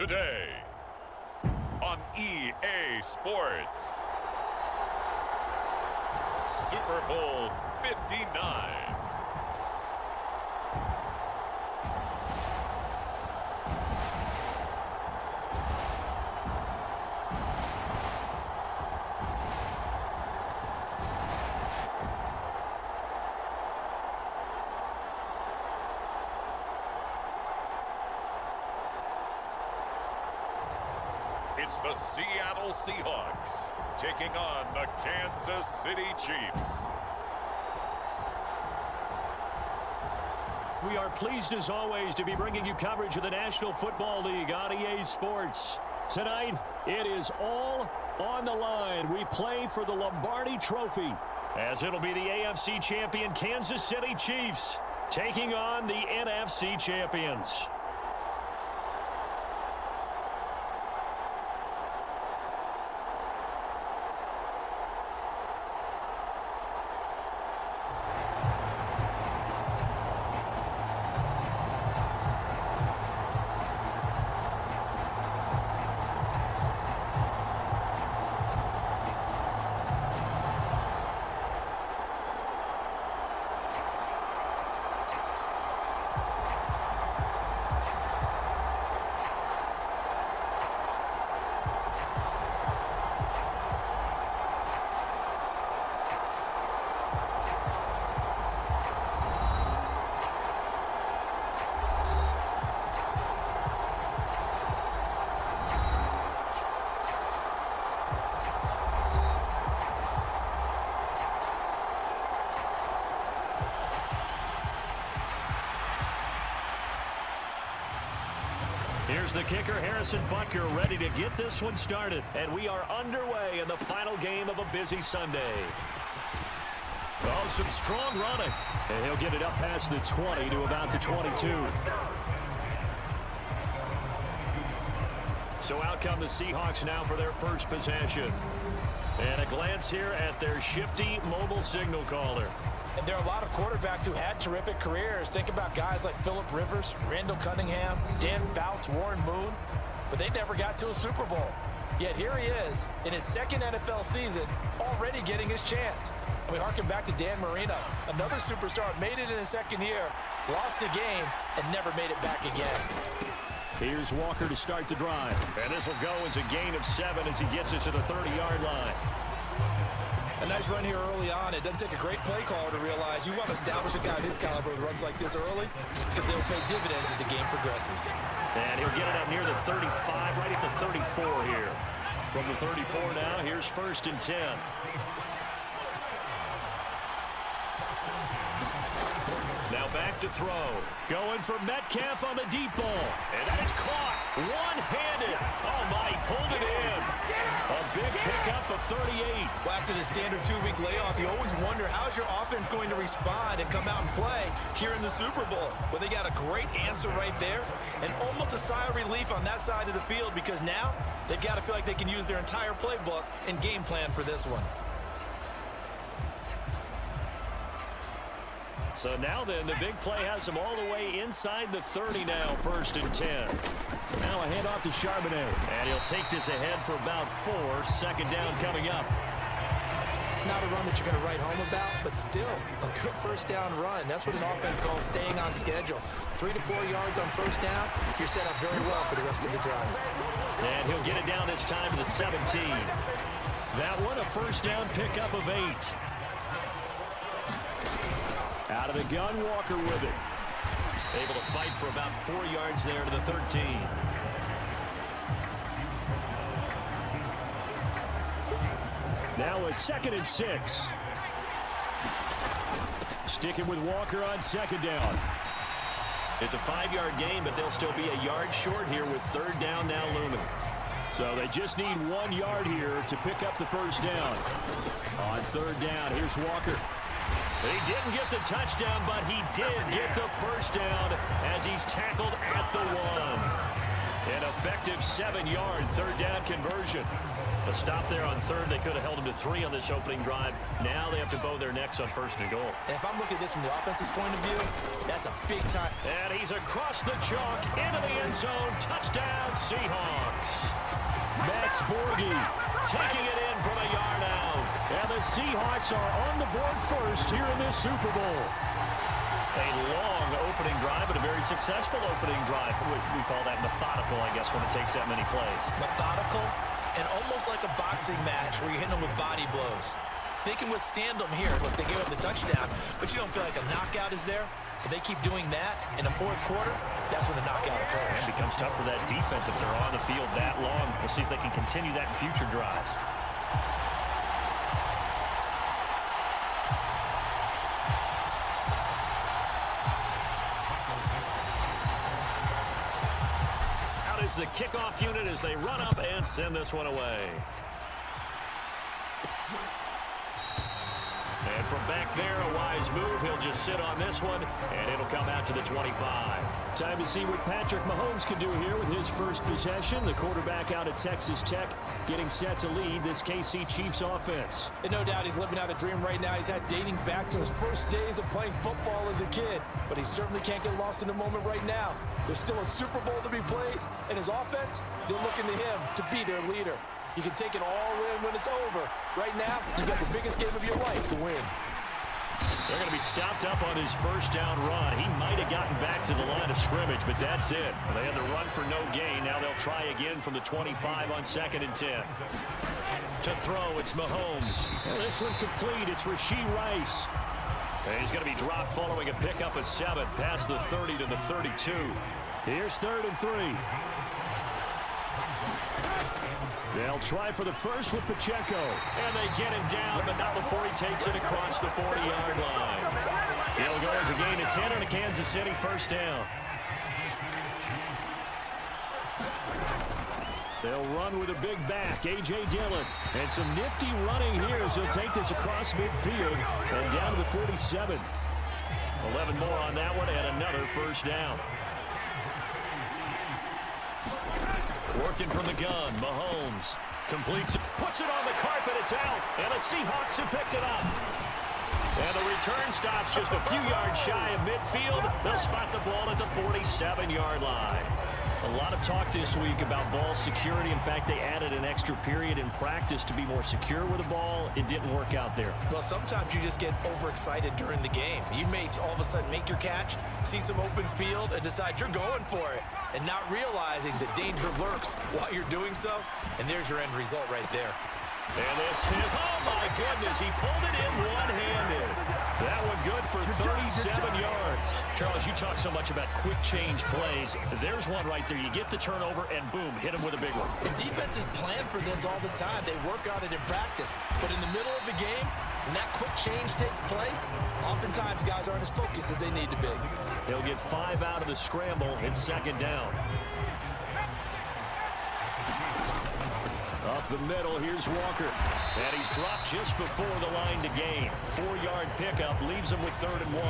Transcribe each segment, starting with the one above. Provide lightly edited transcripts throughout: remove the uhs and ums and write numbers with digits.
Today on EA Sports, Super Bowl 59. It's the Seattle Seahawks taking on the Kansas City Chiefs. We are pleased as always to be bringing you coverage of the National Football League on EA Sports. Tonight, it is all on the line. We play for the Lombardi Trophy, as it'll be the AFC champion Kansas City Chiefs taking on the NFC champions. Here's the kicker, Harrison Butker, ready to get this one started. And we are underway in the final game of a busy Sunday. Oh, some strong running. And he'll get it up past the 20 to about the 22. So out come the Seahawks now for their first possession. And a glance here at their shifty mobile signal caller. And there are a lot of quarterbacks who had terrific careers. Think about guys like Phillip Rivers, Randall Cunningham, Dan Fouts, Warren Moon. But they never got to a Super Bowl. Yet here he is in his second NFL season, already getting his chance. And we harken back to Dan Marino, another superstar, made it in his second year, lost the game, and never made it back again. Here's Walker to start the drive. And this will go as a gain of 7 as he gets it to the 30-yard line. A nice run here early on. It doesn't take a great play caller to realize you want to establish a guy of his caliber with runs like this early because they will pay dividends as the game progresses. And he'll get it up near the 35, right at the 34 here. From the 34 now, here's 1st and 10. Now back to throw. Going for Metcalf on the deep ball. And that is caught. One-handed. Oh, my, he pulled it in. A big pickup of 38. Well, after the standard 2-week layoff, you always wonder how's your offense going to respond and come out and play here in the Super Bowl. Well, they got a great answer right there and almost a sigh of relief on that side of the field because now they've got to feel like they can use their entire playbook and game plan for this one. So now then, the big play has them all the way inside the 30 now, 1st and 10. Now a handoff to Charbonnet. And he'll take this ahead for about 4. 2nd down coming up. Not a run that you're going to write home about, but still a good 1st down run. That's what an offense calls staying on schedule. 3 to 4 yards on 1st down. You're set up very well for the rest of the drive. And he'll get it down this time to the 17. That one, a 1st down pickup of 8. Out of the gun, Walker with it. Able to fight for about 4 yards there to the 13. Now a 2nd and 6. Sticking with Walker on 2nd down. It's a 5-yard gain, but they'll still be a yard short here with 3rd down now looming. So they just need 1 yard here to pick up the 1st down. On 3rd down, here's Walker. He didn't get the touchdown, but he did get the 1st down as he's tackled at the 1. An effective 7-yard third down conversion. A stop there on third. They could have held him to 3 on this opening drive. Now they have to bow their necks on first and goal. And if I'm looking at this from the offense's point of view, that's a big time. And he's across the chalk into the end zone. Touchdown, Seahawks. Max Borghi taking it in from a yard out. And the Seahawks are on the board first here in this Super Bowl. A long opening drive, but a very successful opening drive. We call that methodical, I guess, when it takes that many plays. Methodical and almost like a boxing match where you hit them with body blows. They can withstand them here. Look, they gave up the touchdown, but you don't feel like a knockout is there. If they keep doing that in the fourth quarter, that's when the knockout occurs. It becomes tough for that defense if they're on the field that long. We'll see if they can continue that in future drives. Is the kickoff unit as they run up and send this one away. And from back there, a wise move. He'll just sit on this one, and it'll come out to the 25. Time to see what Patrick Mahomes can do here with his first possession. The quarterback out at Texas Tech getting set to lead this KC Chiefs offense. And no doubt he's living out a dream right now. He's had dating back to his first days of playing football as a kid. But he certainly can't get lost in the moment right now. There's still a Super Bowl to be played, and his offense, they're looking to him to be their leader. You can take it all in when it's over. Right now, you got the biggest game of your life to win. They're going to be stopped up on his first down run. He might have gotten back to the line of scrimmage, but that's it. They had the run for no gain. Now they'll try again from the 25 on 2nd and 10. To throw, it's Mahomes. And this one complete. It's Rashee Rice. And he's going to be dropped following a pickup of 7 past the 30 to the 32. Here's 3rd and 3. They'll try for the first with Pacheco. And they get him down, but not before he takes it across the 40-yard line. He'll go as a gain of 10 on a Kansas City first down. They'll run with a big back, A.J. Dillon. And some nifty running here as he'll take this across midfield and down to the 47. 11 more on that one and another first down. Working from the gun, Mahomes completes it, puts it on the carpet, it's out, and the Seahawks have picked it up. And the return stops just a few yards shy of midfield. They'll spot the ball at the 47-yard line. A lot of talk this week about ball security. In fact, they added an extra period in practice to be more secure with the ball. It didn't work out there. Well, sometimes you just get overexcited during the game. You may all of a sudden make your catch, see some open field, and decide you're going for it, and not realizing the danger lurks while you're doing so. And there's your end result right there. And this is, oh my goodness, he pulled it in one-handed. That one good for 37 yards. Charles, you talk so much about quick change plays. There's one right there. You get the turnover and boom, hit him with a big one. And defenses plan for this all the time. They work on it in practice. But in the middle of the game, when that quick change takes place, oftentimes guys aren't as focused as they need to be. He'll get 5 out of the scramble in 2nd down. Up the middle, here's Walker. And he's dropped just before the line to gain. 4-yard pickup leaves him with 3rd and 1.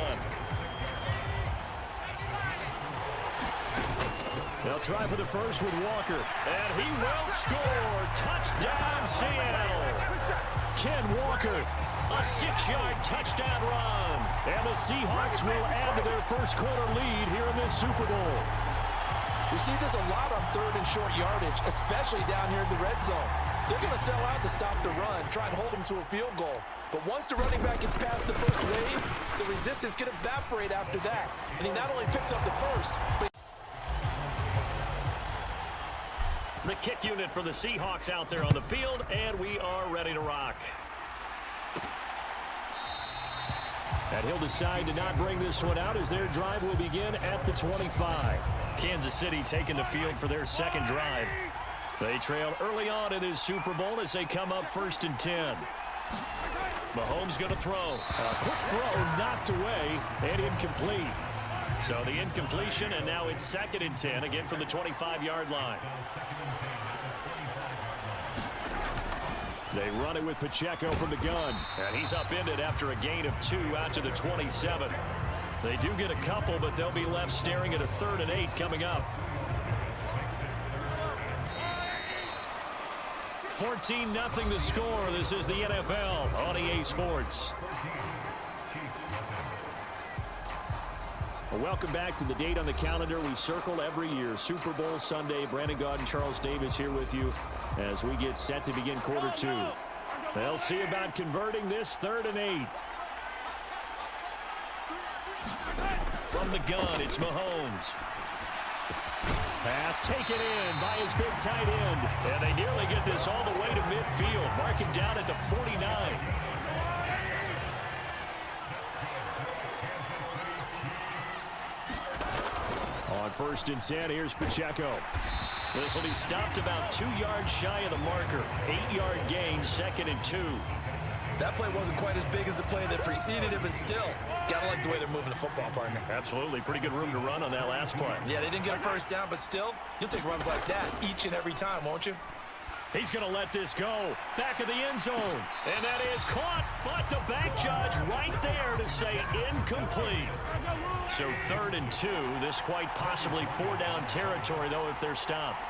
They'll try for the first with Walker. And he will score. Touchdown, Seattle. Ken Walker, a 6-yard touchdown run. And the Seahawks will add to their first quarter lead here in this Super Bowl. We see this a lot on 3rd and short yardage, especially down here in the red zone. They're going to sell out to stop the run, try and hold them to a field goal. But once the running back gets past the first wave, the resistance can evaporate after that. And he not only picks up the first, but the kick unit for the Seahawks out there on the field, and we are ready to rock. And he'll decide to not bring this one out as their drive will begin at the 25. Kansas City taking the field for their 2nd drive. They trail early on in this Super Bowl as they come up 1st and 10. Mahomes going to throw. A quick throw knocked away and incomplete. So the incompletion, and now it's 2nd and 10, again from the 25-yard line. They run it with Pacheco from the gun. And he's upended after a gain of 2 out to the 27. They do get a couple, but they'll be left staring at a 3rd and 8 coming up. 14-0 the score. This is the NFL on EA Sports. Well, welcome back to the date on the calendar we circle every year. Super Bowl Sunday. Brandon Gaud and Charles Davis here with you as we get set to begin quarter two. They'll see about converting this 3rd and 8. From the gun, it's Mahomes. Pass taken in by his big tight end. And they nearly get this all the way to midfield. Mark it down at the 49. On 1st and 10, here's Pacheco. This will be stopped about 2 yards shy of the marker. 8-yard gain, 2nd and 2. That play wasn't quite as big as the play that preceded it, but still, gotta like the way they're moving the football, partner. Absolutely. Pretty good room to run on that last play. Yeah, they didn't get a first down, but still, you'll take runs like that each and every time, won't you? He's going to let this go. Back of the end zone. And that is caught, but the back judge right there to say incomplete. So 3rd and 2. This quite possibly 4-down territory, though, if they're stopped.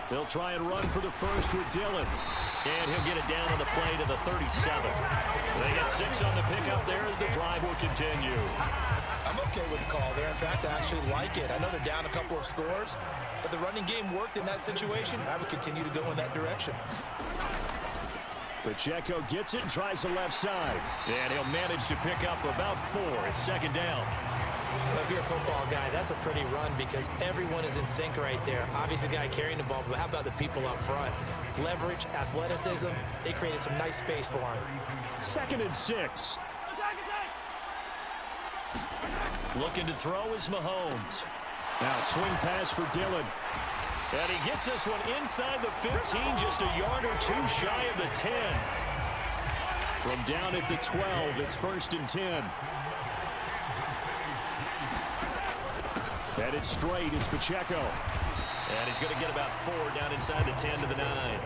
They'll try and run for the first with Dillon. And he'll get it down on the play to the 37. They get 6 on the pickup there as the drive will continue. I'm okay with the call there. In fact, I actually like it. I know they're down a couple of scores, but the running game worked in that situation. I would continue to go in that direction. Pacheco gets it and tries the left side. And he'll manage to pick up about 4. It's 2nd down. Well, if you're a football guy, that's a pretty run because everyone is in sync right there. Obviously, the guy carrying the ball, but how about the people up front? Leverage, athleticism, they created some nice space for him. 2nd and 6. Looking to throw is Mahomes. Now swing pass for Dillon. And he gets this one inside the 15, just a yard or 2 shy of the 10. From down at the 12, it's 1st and 10. Headed straight is Pacheco. And he's going to get about 4 down inside the 10 to the 9.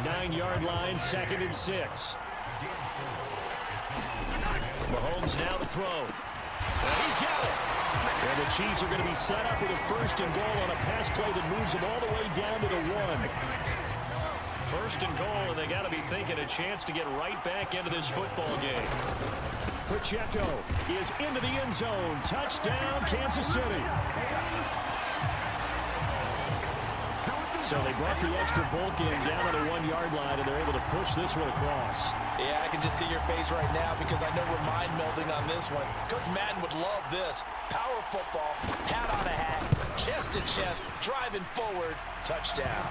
9-yard line, 2nd and 6. Mahomes now to throw. And he's got it. And the Chiefs are going to be set up with a 1st and goal on a pass play that moves them all the way down to the 1. 1st and goal, and they got to be thinking a chance to get right back into this football game. Pacheco is into the end zone. Touchdown, Kansas City. So they brought the extra bulk in down on the 1-yard line, and they're able to push this one across. Yeah, I can just see your face right now because I know we're mind melding on this one. Coach Madden would love this. Power football, hat on a hat, chest to chest, driving forward, touchdown.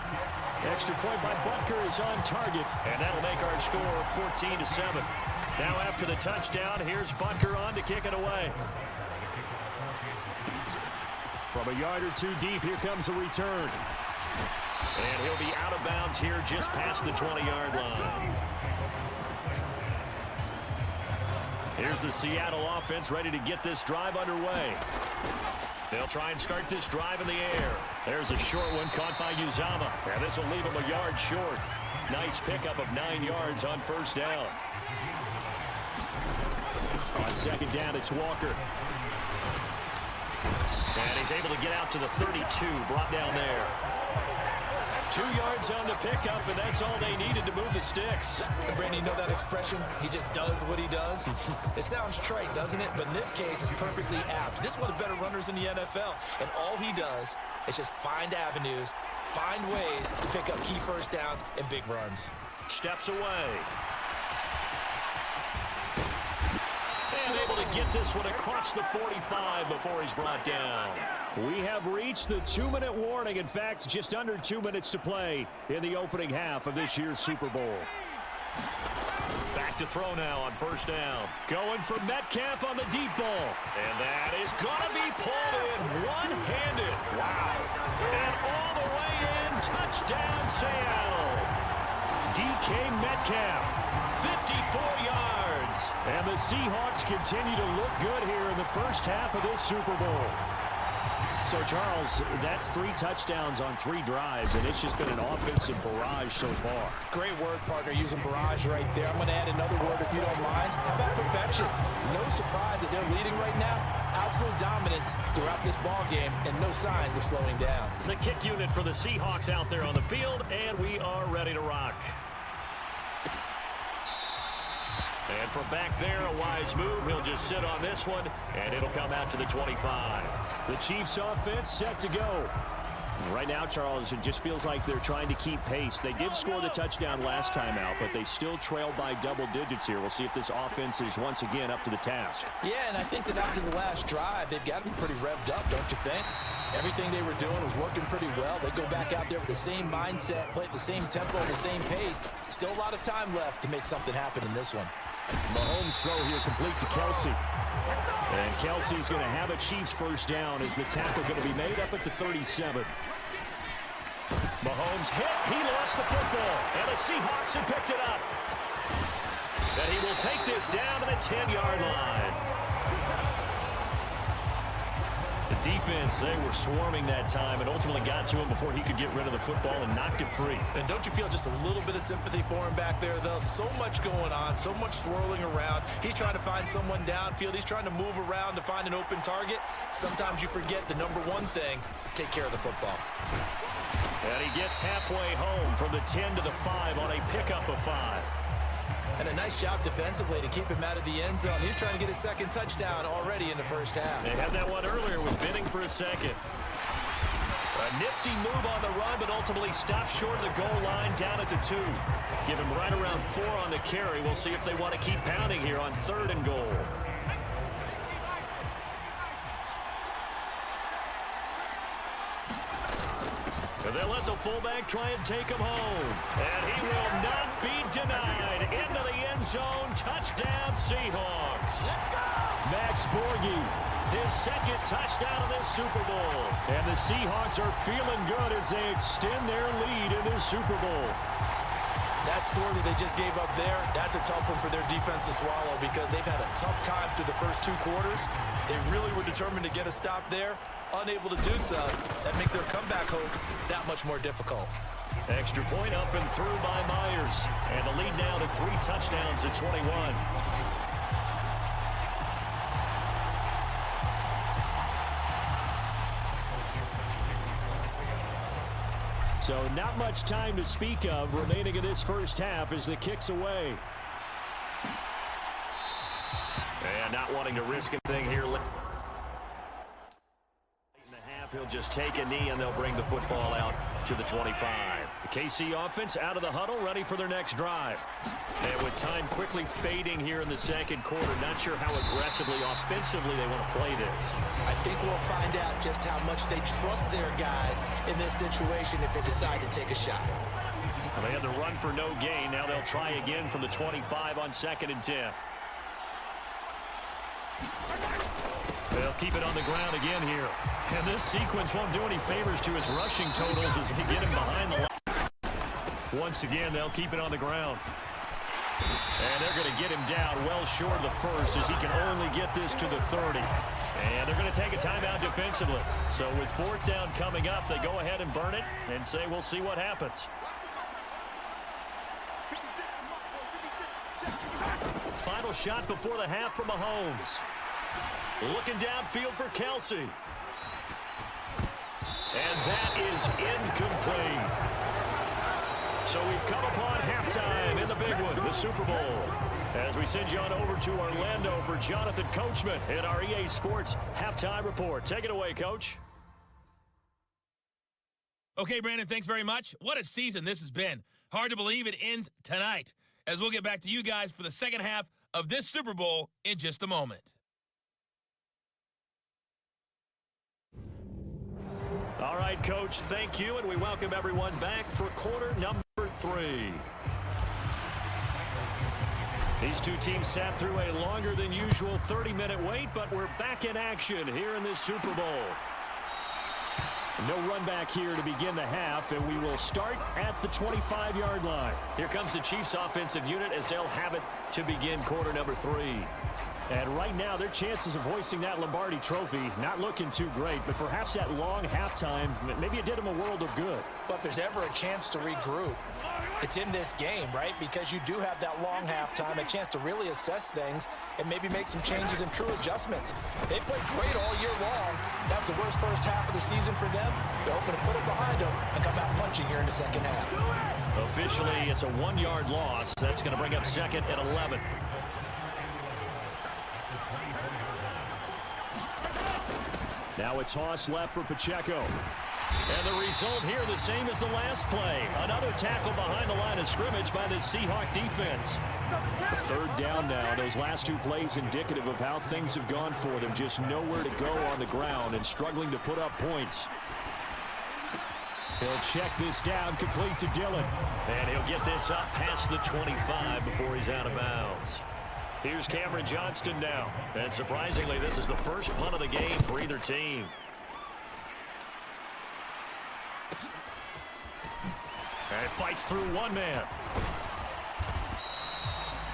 Extra point by Butker is on target, and that'll make our score 14-7. Now after the touchdown, here's Butker on to kick it away. From a yard or 2 deep, here comes the return. And he'll be out of bounds here just past the 20-yard line. Here's the Seattle offense ready to get this drive underway. They'll try and start this drive in the air. There's a short one caught by Uzama. And this will leave him a yard short. Nice pickup of 9 yards on 1st down. On 2nd down, it's Walker. And he's able to get out to the 32, brought down there. 2 yards on the pickup, and that's all they needed to move the sticks. Brandon, you know that expression? He just does what he does. It sounds trite, doesn't it? But in this case, it's perfectly apt. This is one of the better runners in the NFL, and all he does is just find avenues, find ways to pick up key 1st downs and big runs. Steps away. And able to get this one across the 45 before he's brought down. We have reached the 2-minute warning. In fact, just under 2 minutes to play in the opening half of this year's Super Bowl. Back to throw now on 1st down. Going for Metcalf on the deep ball. And that is going to be pulled in one-handed. Wow. And all the way in. Touchdown, Seattle. DK Metcalf, 54 yards. And the Seahawks continue to look good here in the first half of this Super Bowl. So, Charles, that's 3 touchdowns on 3 drives, and it's just been an offensive barrage so far. Great word, partner, using barrage right there. I'm going to add another word if you don't mind. How about perfection? No surprise that they're leading right now. Absolute dominance points throughout this ball game and no signs of slowing down. The kick unit for the Seahawks out there on the field, and we are ready to rock. And from back there, a wise move. He'll just sit on this one, and it'll come out to the 25. The Chiefs offense set to go. Right now, Charles, it just feels like they're trying to keep pace. They did score the touchdown last time out, but they still trail by double digits here. We'll see if this offense is once again up to the task. Yeah, and I think that after the last drive, they've got to be pretty revved up, don't you think? Everything they were doing was working pretty well. They go back out there with the same mindset, play at the same tempo, the same pace. Still a lot of time left to make something happen in this one. Mahomes' throw here complete to Kelsey. And Kelsey's going to have a Chiefs first down as the tackle going to be made up at the 37. Mahomes hit. He lost the football. And the Seahawks have picked it up. And he will take this down to the 10-yard line. The defense, they were swarming that time and ultimately got to him before he could get rid of the football and knocked it free. And don't you feel just a little bit of sympathy for him back there, though? So much going on, so much swirling around. He's trying to find someone downfield. He's trying to move around to find an open target. Sometimes you forget the number one thing, take care of the football. And he gets halfway home from the 10 to the 5 on a pickup of 5. And a nice job defensively to keep him out of the end zone. He's trying to get his second touchdown already in the first half. They had that one earlier with Benning for a second. A nifty move on the run, but ultimately stopped short of the goal line down at the 2. Give him right around 4 on the carry. We'll see if they want to keep pounding here on 3rd and goal. And they'll let the fullback try and take him home. And he will not be denied. Into the end zone. Touchdown, Seahawks. Max Borghi, his second touchdown of this Super Bowl. And the Seahawks are feeling good as they extend their lead in this Super Bowl. That score that they just gave up there, that's a tough one for their defense to swallow because they've had a tough time through the first 2 quarters. They really were determined to get a stop there. Unable to do so, that makes their comeback hopes that much more difficult. Extra point up and through by Myers. And the lead now to 3 touchdowns at 21. So not much time to speak of remaining in this first half as the kick's away. And not wanting to risk anything here. He'll just take a knee, and they'll bring the football out to the 25. The KC offense out of the huddle, ready for their next drive. And with time quickly fading here in the second quarter, not sure how aggressively, offensively they want to play this. I think we'll find out just how much they trust their guys in this situation if they decide to take a shot. Well, they had the run for no gain. Now they'll try again from the 25 on 2nd and 10. They'll keep it on the ground again here. And this sequence won't do any favors to his rushing totals as he get him behind the line. Once again, they'll keep it on the ground. And they're going to get him down well short of the first as he can only get this to the 30. And they're going to take a timeout defensively. So with 4th down coming up, they go ahead and burn it and say we'll see what happens. Final shot before the half from Mahomes. Looking downfield for Kelsey. And that is incomplete. So we've come upon halftime in the big one, the Super Bowl. As we send you on over to Orlando for Jonathan Coachman in our EA Sports Halftime Report. Take it away, Coach. Okay, Brandon, thanks very much. What a season this has been. Hard to believe it ends tonight, as we'll get back to you guys for the second half of this Super Bowl in just a moment. All right, Coach, thank you, and we welcome everyone back for quarter number 3. These two teams sat through a longer than usual 30-minute wait, but we're back in action here in this Super Bowl. No run back here to begin the half, and we will start at the 25-yard line. Here comes the Chiefs offensive unit as they'll have it to begin quarter number 3. And right now, their chances of hoisting that Lombardi trophy not looking too great, but perhaps that long halftime, maybe it did them a world of good. But if there's ever a chance to regroup, it's in this game, right? Because you do have that long halftime, a chance to really assess things and maybe make some changes and true adjustments. They played great all year long, That was the worst first half of the season for them. They're hoping to put it behind them and come out punching here in the second half. Officially, it's a 1-yard loss. That's going to bring up second and 11. Now a toss left for Pacheco. And the result here the same as the last play. Another tackle behind the line of scrimmage by the Seahawk defense. A third down now. Those last two plays indicative of how things have gone for them. Just nowhere to go on the ground and struggling to put up points. He'll check this down, complete to Dillon. And he'll get this up past the 25 before he's out of bounds. Here's Cameron Johnston now. And surprisingly, this is the first punt of the game for either team. And fights through one man.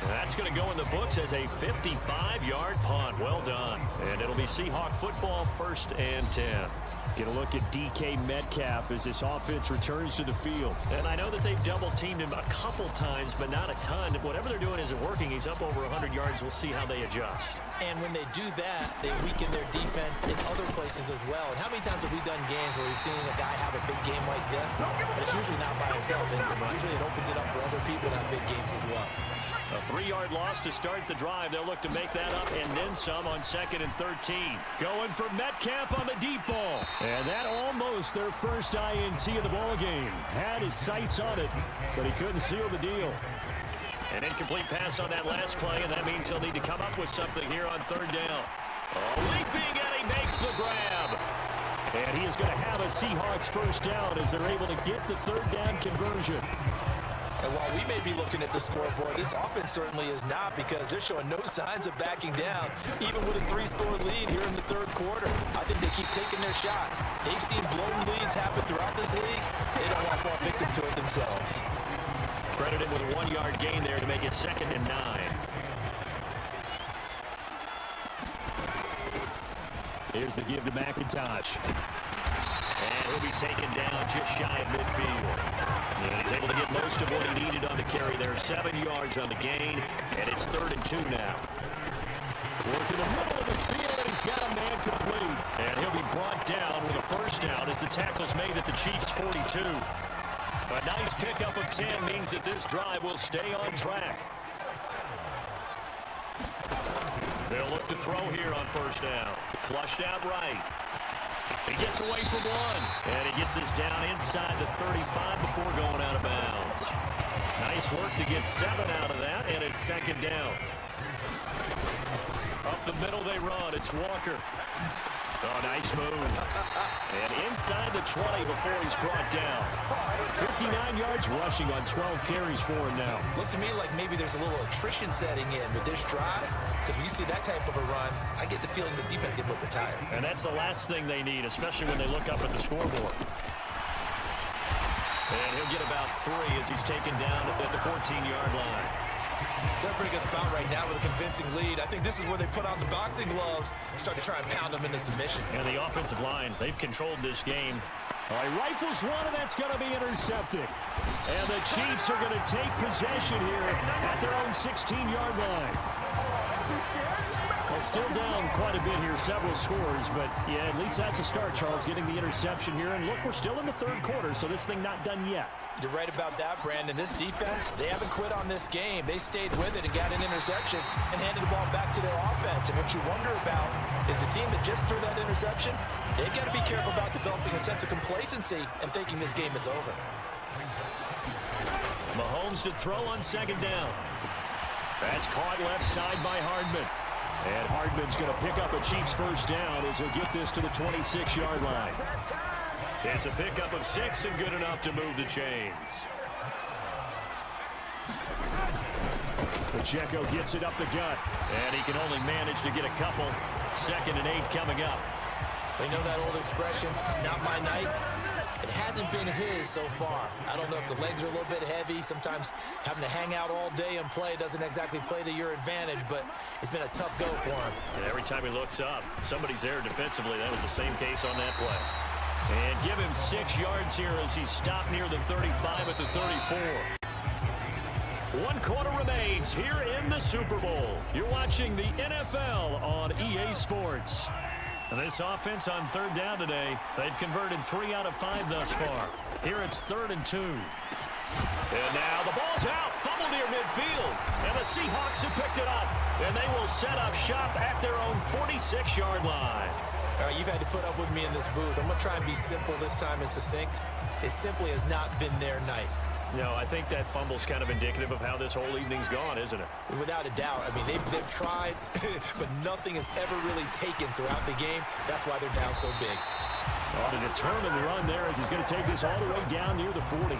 That's going to go in the books as a 55-yard punt. Well done. And it'll be Seahawk football, 1st and 10. Get a look at DK Metcalf as this offense returns to the field. And I know that they've double-teamed him a couple times, but not a ton. Whatever they're doing isn't working. He's up over 100 yards. We'll see how they adjust. And when they do that, they weaken their defense in other places as well. And how many times have we done games where we've seen a guy have a big game like this? But it's usually not by himself, is it? Usually it opens it up for other people to have big games as well. A 3-yard loss to start the drive. They'll look to make that up and then some on 2nd and 13. Going for Metcalf on the deep ball. And that almost their first INT of the ball game. Had his sights on it, but he couldn't seal the deal. An incomplete pass on that last play, and that means he'll need to come up with something here on 3rd down. Leaping, and he makes the grab. And he is going to have a Seahawks first down as they're able to get the 3rd down conversion. And while we may be looking at the scoreboard, this offense certainly is not, because they're showing no signs of backing down, even with a 3-score lead here in the 3rd quarter. I think they keep taking their shots. They've seen blown leads happen throughout this league. They don't want to fall victim to it themselves. Credited with a 1-yard gain there to make it 2nd and 9. Here's the give to McIntosh. And he'll be taken down just shy of midfield. And he's able to get most of what he needed on the carry there. 7 yards on the gain, and it's 3rd and 2 now. Working the middle of the field, and he's got a man complete. And he'll be brought down with a first down as the tackle's made at the Chiefs' 42. A nice pickup of 10 means that this drive will stay on track. They'll look to throw here on 1st down. Flushed out right. He gets away from one, and he gets this down inside the 35 before going out of bounds. Nice work to get 7 out of that, and it's 2nd down. Up the middle they run. It's Walker. Oh, nice move. And inside the 20 before he's brought down. 59 yards rushing on 12 carries for him now. Looks to me like maybe there's a little attrition setting in with this drive, because when you see that type of a run, I get the feeling the defense gets a little bit tired. And that's the last thing they need, especially when they look up at the scoreboard. And he'll get about 3 as he's taken down at the 14-yard line. They're a pretty good spot right now with a convincing lead. I think this is where they put on the boxing gloves and start to try and pound them into submission. And the offensive line, they've controlled this game. All right, rifles one, and that's going to be intercepted. And the Chiefs are going to take possession here at their own 16-yard line. Well, still down quite a bit here, several scores, but yeah, at least that's a start, Charles, getting the interception here. And look, we're still in the 3rd quarter, so this thing not done yet. You're right about that, Brandon. This defense, they haven't quit on this game. They stayed with it and got an interception and handed the ball back to their offense. And what you wonder about is the team that just threw that interception, they've got to be careful about developing a sense of complacency and thinking this game is over. Mahomes to throw on 2nd down. That's caught left side by Hardman. And Hardman's going to pick up a Chiefs first down as he'll get this to the 26-yard line. It's a pickup of 6 and good enough to move the chains. Pacheco gets it up the gut, and he can only manage to get a couple. 2nd and 8 coming up. We know that old expression, it's not my night. It hasn't been his so far. I don't know if the legs are a little bit heavy. Sometimes having to hang out all day and play doesn't exactly play to your advantage, but it's been a tough go for him. And every time he looks up, somebody's there defensively. That was the same case on that play. And give him 6 yards here as he's stopped near the 35 at the 34. 1 quarter remains here in the Super Bowl. You're watching the NFL on EA Sports. And this offense on third down today, they've converted 3 out of 5 thus far. Here it's 3rd and 2. And now the ball's out, fumbled near midfield. And the Seahawks have picked it up. And they will set up shop at their own 46-yard line. All right, you've had to put up with me in this booth. I'm going to try and be simple this time and succinct. It simply has not been their night. No, I think that fumble's kind of indicative of how this whole evening's gone, isn't it? Without a doubt. I mean, they've tried, but nothing has ever really taken throughout the game. That's why they're down so big. On a determined run there as he's going to take this all the way down near the 40.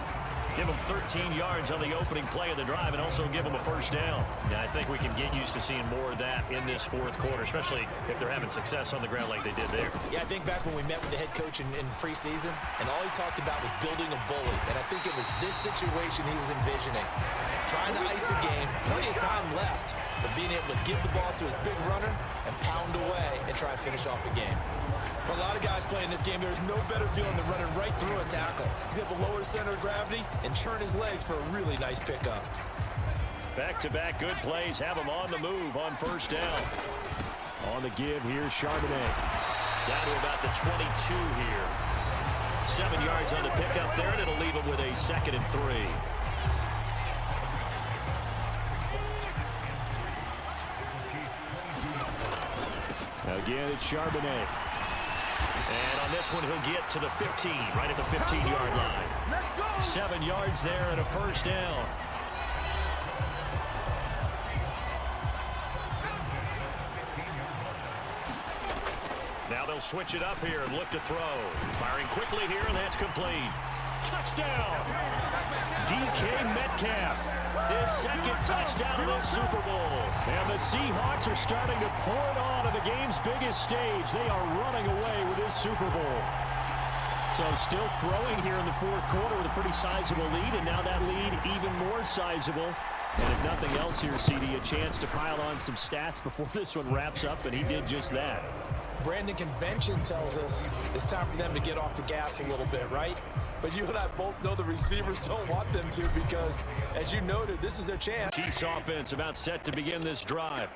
Give him 13 yards on the opening play of the drive and also give him a first down. Now, I think we can get used to seeing more of that in this fourth quarter, especially if they're having success on the ground like they did there. Yeah, I think back when we met with the head coach in preseason, and all he talked about was building a bully. And I think it was this situation he was envisioning. Trying to ice a game, plenty of time left, but being able to give the ball to his big runner and pound away and try and finish off a game. For a lot of guys playing this game, there's no better feeling than running right through a tackle. He's able to lower his center of gravity and churn his legs for a really nice pickup. Back-to-back good plays have him on the move on first down. On the give, here's Charbonnet. Down to about the 22 here. 7 yards on the pickup there, and it'll leave him with a 2nd and 3. Again, it's Charbonnet. And on this one, he'll get to the 15, right at the 15-yard line. 7 yards there and a first down. Now they'll switch it up here and look to throw. Firing quickly here, and that's complete. Touchdown! DK Metcalf, his 2nd touchdown of this Super Bowl. And the Seahawks are starting to pour it on to the game's biggest stage. They are running away with this Super Bowl. So still throwing here in the fourth quarter with a pretty sizable lead, and now that lead even more sizable. And if nothing else here, CD, a chance to pile on some stats before this one wraps up, and he did just that. Brandon, convention tells us it's time for them to get off the gas a little bit, right? But you and I both know the receivers don't want them to because, as you noted, this is their chance. Chiefs offense about set to begin this drive.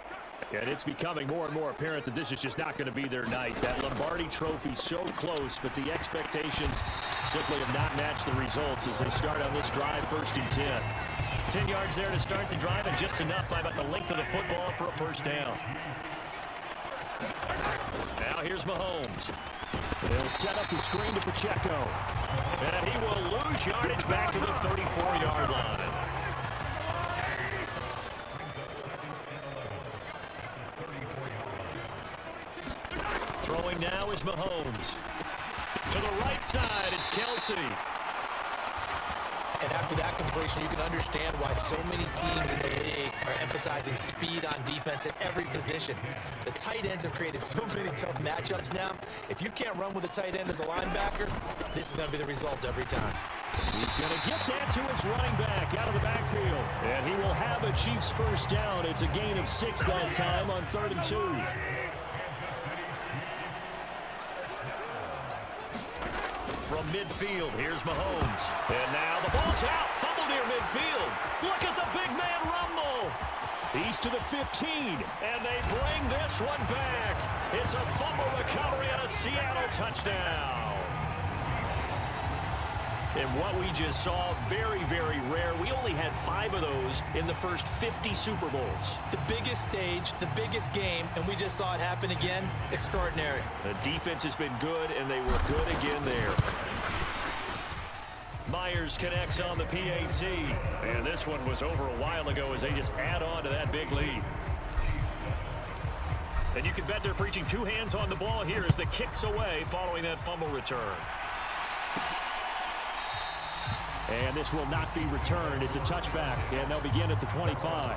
And it's becoming more and more apparent that this is just not going to be their night. That Lombardi trophy so close, but the expectations simply have not matched the results as they start on this drive 1st and 10. 10 yards there to start the drive, and just enough by about the length of the football for a first down. Now here's Mahomes. They'll set up the screen to Pacheco. And he will lose yardage back to the 34-yard line. Throwing now is Mahomes. To the right side, it's Kelsey. And after that completion, you can understand why so many teams in the league are emphasizing speed on defense at every position. The tight ends have created so many tough matchups now. If you can't run with a tight end as a linebacker, this is going to be the result every time. He's going to get that to his running back out of the backfield. And he will have a Chiefs first down. It's a gain of 6 that time on 3rd and 2. From midfield, here's Mahomes. And now the ball's out. Fumble near midfield. Look at the big man rumble. He's to the 15, and they bring this one back. It's a fumble recovery and a Seattle touchdown. And what we just saw, very, very rare. We only had 5 of those in the first 50 Super Bowls. The biggest stage, the biggest game, and we just saw it happen again. Extraordinary. The defense has been good, and they were good again there. Myers connects on the PAT. And this one was over a while ago as they just add on to that big lead. And you can bet they're preaching 2 hands on the ball here as the kick's away following that fumble return. And this will not be returned. It's a touchback, and they'll begin at the 25.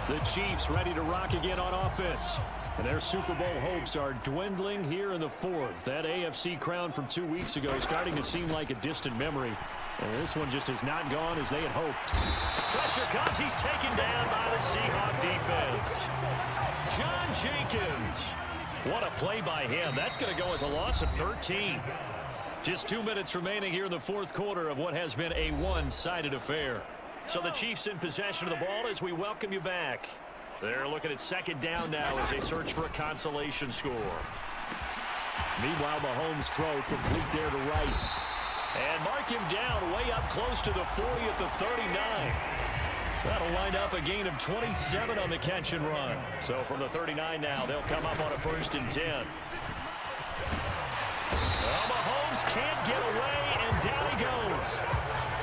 The Chiefs ready to rock again on offense. And their Super Bowl hopes are dwindling here in the 4th. That AFC crown from 2 weeks ago is starting to seem like a distant memory. And this one just has not gone as they had hoped. Pressure comes. He's taken down by the Seahawk defense. John Jenkins. What a play by him. That's going to go as a loss of 13. Just 2 minutes remaining here in the fourth quarter of what has been a one-sided affair. So the Chiefs in possession of the ball as we welcome you back. They're looking at 2nd down now as they search for a consolation score. Meanwhile, Mahomes' throw complete there to Rice. And mark him down way up close to the 40 at the 39. That'll wind up a gain of 27 on the catch and run. So from the 39 now, they'll come up on a 1st and 10. Well, Mahomes can't get away, and down he goes.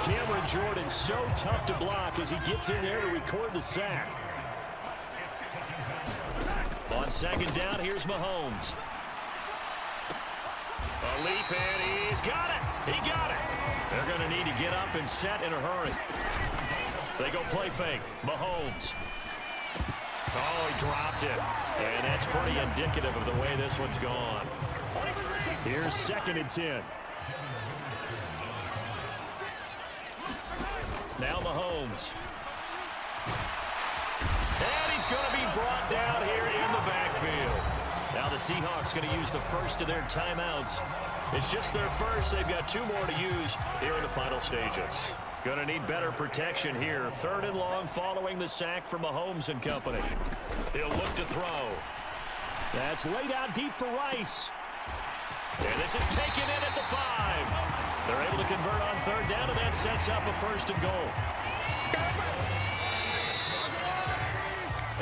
Cameron Jordan so tough to block as he gets in there to record the sack. On 2nd down, here's Mahomes. A leap, and he's got it. He got it. They're going to need to get up and set in a hurry. They go play fake. Mahomes. Oh, he dropped it. And that's pretty indicative of the way this one's gone. Here's 2nd and 10. Now Mahomes. And he's going to be brought down here in the backfield. Now the Seahawks going to use the first of their timeouts. It's just their first. They've got 2 more to use here in the final stages. Going to need better protection here. 3rd and long following the sack from Mahomes and company. He'll look to throw. That's laid out deep for Rice. And this is taken in at the 5. They're able to convert on 3rd down, and that sets up a 1st and goal.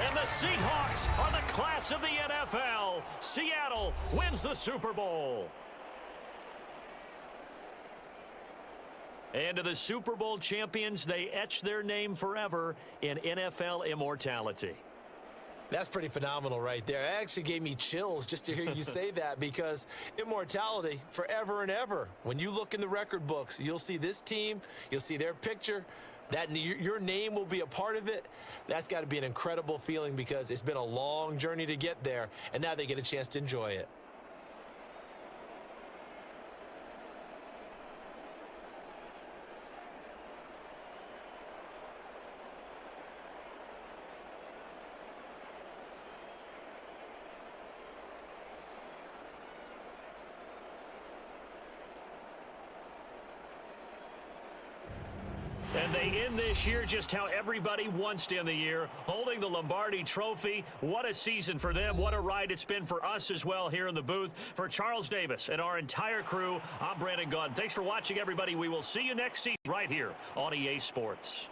And the Seahawks are the class of the NFL. Seattle wins the Super Bowl. And to the Super Bowl champions, they etch their name forever in NFL immortality. That's pretty phenomenal right there. It actually gave me chills just to hear you say that, because immortality forever and ever. When you look in the record books, you'll see this team, you'll see their picture, that your name will be a part of it. That's got to be an incredible feeling, because it's been a long journey to get there, and now they get a chance to enjoy it. And they end this year just how everybody wants to end the year, holding the Lombardi Trophy. What a season for them. What a ride it's been for us as well here in the booth. For Charles Davis and our entire crew, I'm Brandon Gunn. Thanks for watching, everybody. We will see you next season right here on EA Sports.